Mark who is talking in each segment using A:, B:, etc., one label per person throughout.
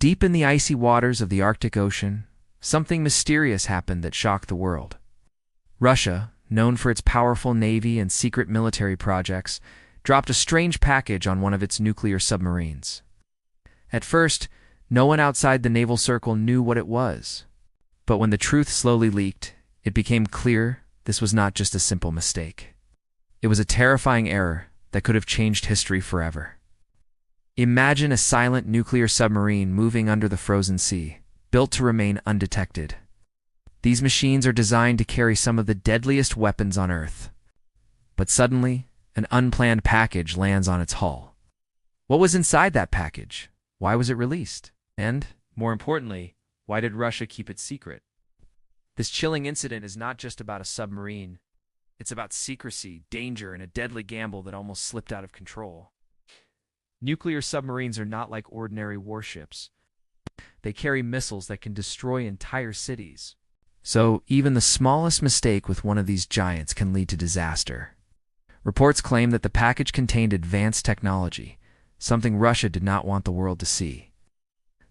A: Deep in the icy waters of the Arctic Ocean, something mysterious happened that shocked the world. Russia, known for its powerful navy and secret military projects, dropped a strange package on one of its nuclear submarines. At first, no one outside the naval circle knew what it was. But when the truth slowly leaked, it became clear this was not just a simple mistake. It was a terrifying error that could have changed history forever. Imagine a silent nuclear submarine moving under the frozen sea, built to remain undetected. These machines are designed to carry some of the deadliest weapons on Earth. But suddenly, an unplanned package lands on its hull. What was inside that package? Why was it released? And, more importantly, why did Russia keep it secret? This chilling incident is not just about a submarine. It's about secrecy, danger, and a deadly gamble that almost slipped out of control. Nuclear submarines are not like ordinary warships. They carry missiles that can destroy entire cities. So, even the smallest mistake with one of these giants can lead to disaster. Reports claim that the package contained advanced technology, something Russia did not want the world to see.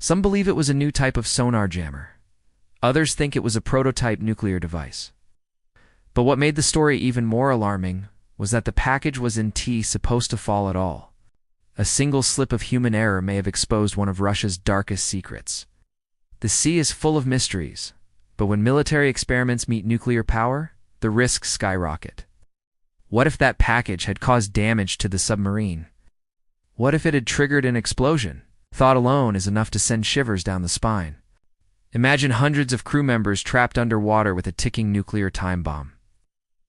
A: Some believe it was a new type of sonar jammer. Others think it was a prototype nuclear device. But what made the story even more alarming was that the package was supposed to fall at all. A single slip of human error may have exposed one of Russia's darkest secrets. The sea is full of mysteries, but when military experiments meet nuclear power, the risks skyrocket. What if that package had caused damage to the submarine? What if it had triggered an explosion? Thought alone is enough to send shivers down the spine. Imagine hundreds of crew members trapped underwater with a ticking nuclear time bomb.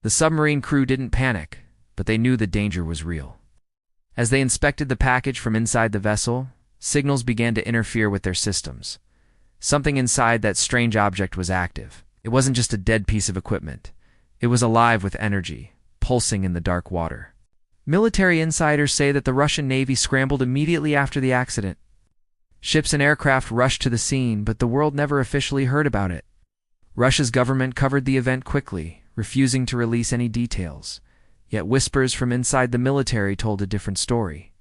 A: The submarine crew didn't panic, but they knew the danger was real. As they inspected the package from inside the vessel, signals began to interfere with their systems. Something inside that strange object was active. It wasn't just a dead piece of equipment. It was alive with energy, pulsing in the dark water. Military insiders say that the Russian Navy scrambled immediately after the accident. Ships and aircraft rushed to the scene, but the world never officially heard about it. Russia's government covered the event quickly, refusing to release any details. Yet whispers from inside the military told a different story.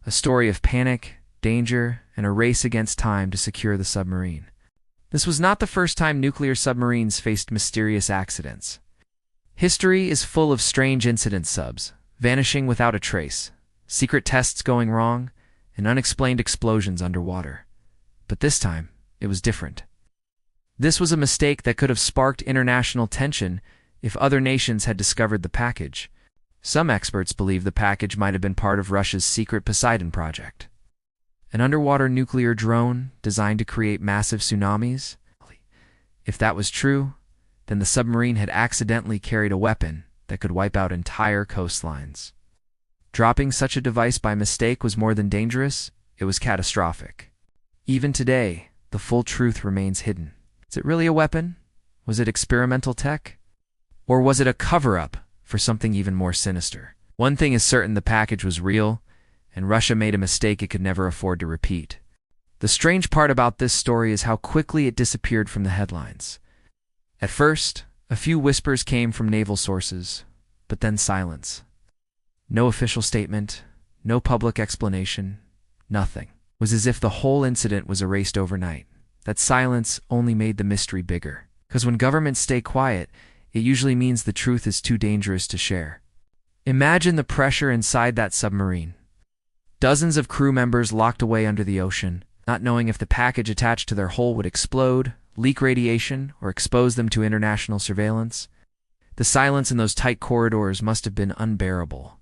A: A story of panic, danger, and a race against time to secure the submarine. This was not the first time nuclear submarines faced mysterious accidents. History is full of strange incident subs, vanishing without a trace, secret tests going wrong, and unexplained explosions underwater. But this time, it was different. This was a mistake that could have sparked international tension if other nations had discovered the package. Some experts believe the package might have been part of Russia's secret Poseidon project. An underwater nuclear drone designed to create massive tsunamis? If that was true, then the submarine had accidentally carried a weapon that could wipe out entire coastlines. Dropping such a device by mistake was more than dangerous, it was catastrophic. Even today, the full truth remains hidden. Is it really a weapon? Was it experimental tech? Or was it a cover-up for something even more sinister? One thing is certain: the package was real, and Russia made a mistake it could never afford to repeat. The strange part about this story is how quickly it disappeared from the headlines. At first, a few whispers came from naval sources, but then silence. No official statement, no public explanation, nothing. It was as if the whole incident was erased overnight. That silence only made the mystery bigger. Because when governments stay quiet, it usually means the truth is too dangerous to share. Imagine the pressure inside that submarine. Dozens of crew members locked away under the ocean, not knowing if the package attached to their hull would explode, leak radiation, or expose them to international surveillance. The silence in those tight corridors must have been unbearable,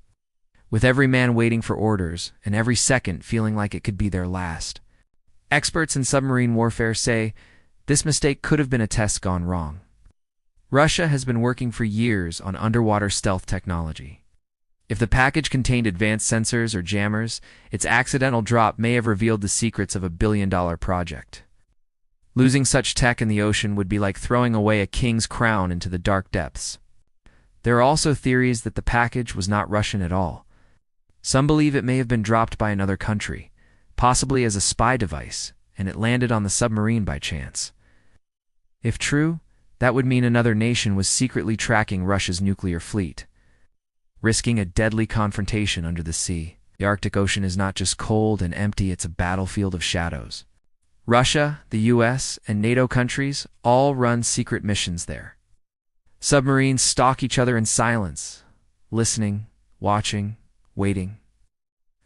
A: with every man waiting for orders and every second feeling like it could be their last. Experts in submarine warfare say this mistake could have been a test gone wrong. Russia has been working for years on underwater stealth technology. If the package contained advanced sensors or jammers, its accidental drop may have revealed the secrets of a billion-dollar project. Losing such tech in the ocean would be like throwing away a king's crown into the dark depths. There are also theories that the package was not Russian at all. Some believe it may have been dropped by another country, possibly as a spy device, and it landed on the submarine by chance. If true, that would mean another nation was secretly tracking Russia's nuclear fleet, risking a deadly confrontation under the sea. The Arctic Ocean is not just cold and empty, it's a battlefield of shadows. Russia, the US, and NATO countries all run secret missions there. Submarines stalk each other in silence, listening, watching, waiting.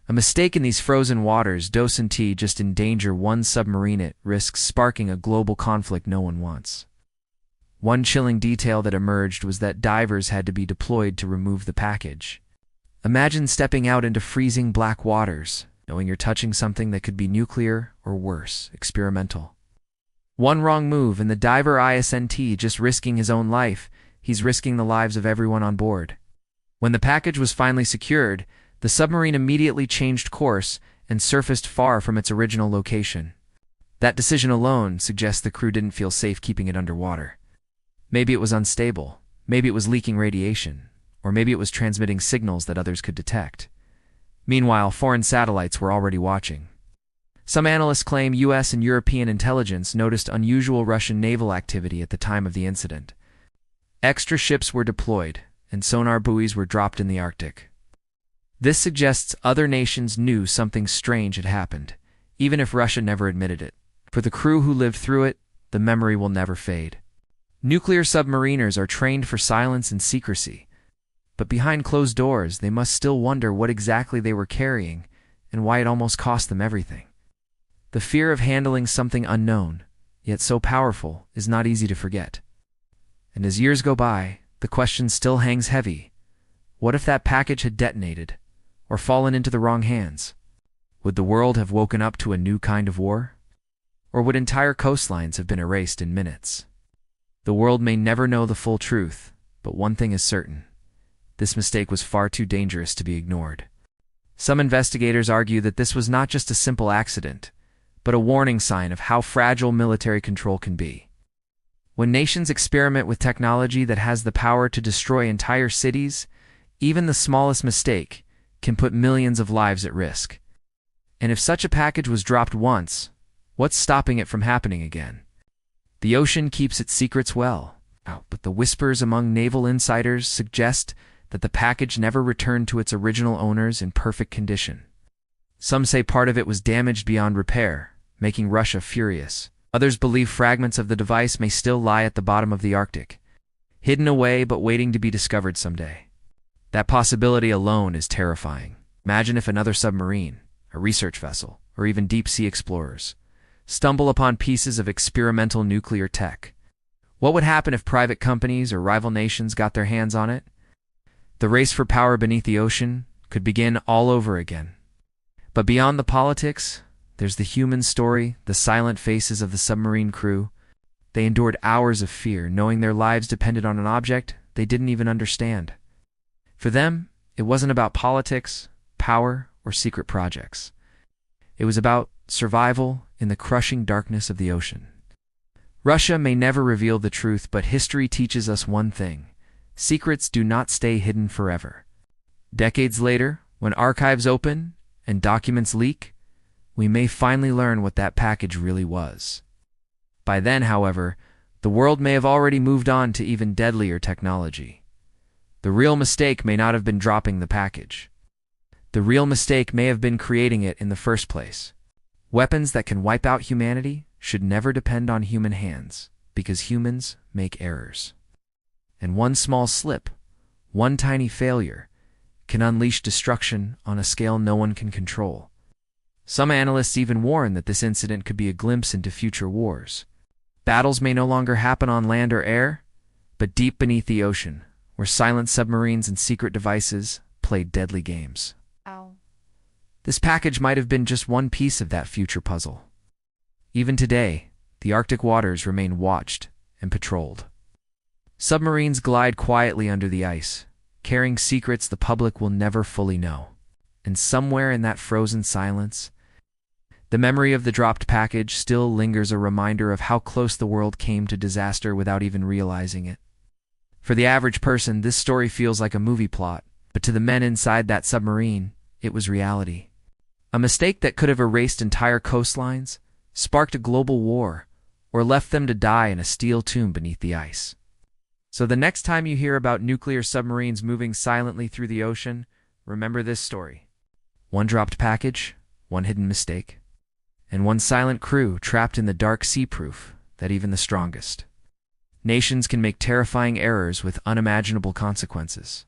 A: A mistake in these frozen waters doesn't just endanger one submarine, it risks sparking a global conflict no one wants. One chilling detail that emerged was that divers had to be deployed to remove the package. Imagine stepping out into freezing black waters, knowing you're touching something that could be nuclear or worse, experimental. One wrong move and the diver isn't just risking his own life, he's risking the lives of everyone on board. When the package was finally secured, the submarine immediately changed course and surfaced far from its original location. That decision alone suggests the crew didn't feel safe keeping it underwater. Maybe it was unstable, maybe it was leaking radiation, or maybe it was transmitting signals that others could detect. Meanwhile, foreign satellites were already watching. Some analysts claim US and European intelligence noticed unusual Russian naval activity at the time of the incident. Extra ships were deployed, and sonar buoys were dropped in the Arctic. This suggests other nations knew something strange had happened, even if Russia never admitted it. For the crew who lived through it, the memory will never fade. Nuclear submariners are trained for silence and secrecy, but behind closed doors they must still wonder what exactly they were carrying and why it almost cost them everything. The fear of handling something unknown, yet so powerful, is not easy to forget. And as years go by, the question still hangs heavy. What if that package had detonated, or fallen into the wrong hands? Would the world have woken up to a new kind of war? Or would entire coastlines have been erased in minutes? The world may never know the full truth, but one thing is certain. This mistake was far too dangerous to be ignored. Some investigators argue that this was not just a simple accident, but a warning sign of how fragile military control can be. When nations experiment with technology that has the power to destroy entire cities, even the smallest mistake can put millions of lives at risk. And if such a package was dropped once, what's stopping it from happening again? The ocean keeps its secrets well, but the whispers among naval insiders suggest that the package never returned to its original owners in perfect condition. Some say part of it was damaged beyond repair, making Russia furious. Others believe fragments of the device may still lie at the bottom of the Arctic, hidden away but waiting to be discovered someday. That possibility alone is terrifying. Imagine if another submarine, a research vessel, or even deep-sea explorers stumble upon pieces of experimental nuclear tech. What would happen if private companies or rival nations got their hands on it? The race for power beneath the ocean could begin all over again. But beyond the politics, there's the human story, the silent faces of the submarine crew. They endured hours of fear, knowing their lives depended on an object they didn't even understand. For them, it wasn't about politics, power, or secret projects. It was about survival in the crushing darkness of the ocean. Russia may never reveal the truth, but history teaches us one thing: secrets do not stay hidden forever. Decades later, when archives open and documents leak, we may finally learn what that package really was. By then, however, the world may have already moved on to even deadlier technology. The real mistake may not have been dropping the package. The real mistake may have been creating it in the first place. Weapons that can wipe out humanity should never depend on human hands, because humans make errors. And one small slip, one tiny failure, can unleash destruction on a scale no one can control. Some analysts even warn that this incident could be a glimpse into future wars. Battles may no longer happen on land or air, but deep beneath the ocean, where silent submarines and secret devices play deadly games.
B: Ow.
A: This package might have been just one piece of that future puzzle. Even today, the Arctic waters remain watched and patrolled. Submarines glide quietly under the ice, carrying secrets the public will never fully know. And somewhere in that frozen silence, the memory of the dropped package still lingers, a reminder of how close the world came to disaster without even realizing it. For the average person, this story feels like a movie plot, but to the men inside that submarine, it was reality. A mistake that could have erased entire coastlines, sparked a global war, or left them to die in a steel tomb beneath the ice. So the next time you hear about nuclear submarines moving silently through the ocean, remember this story. One dropped package, one hidden mistake, and one silent crew trapped in the dark sea proof that even the strongest nations can make terrifying errors with unimaginable consequences.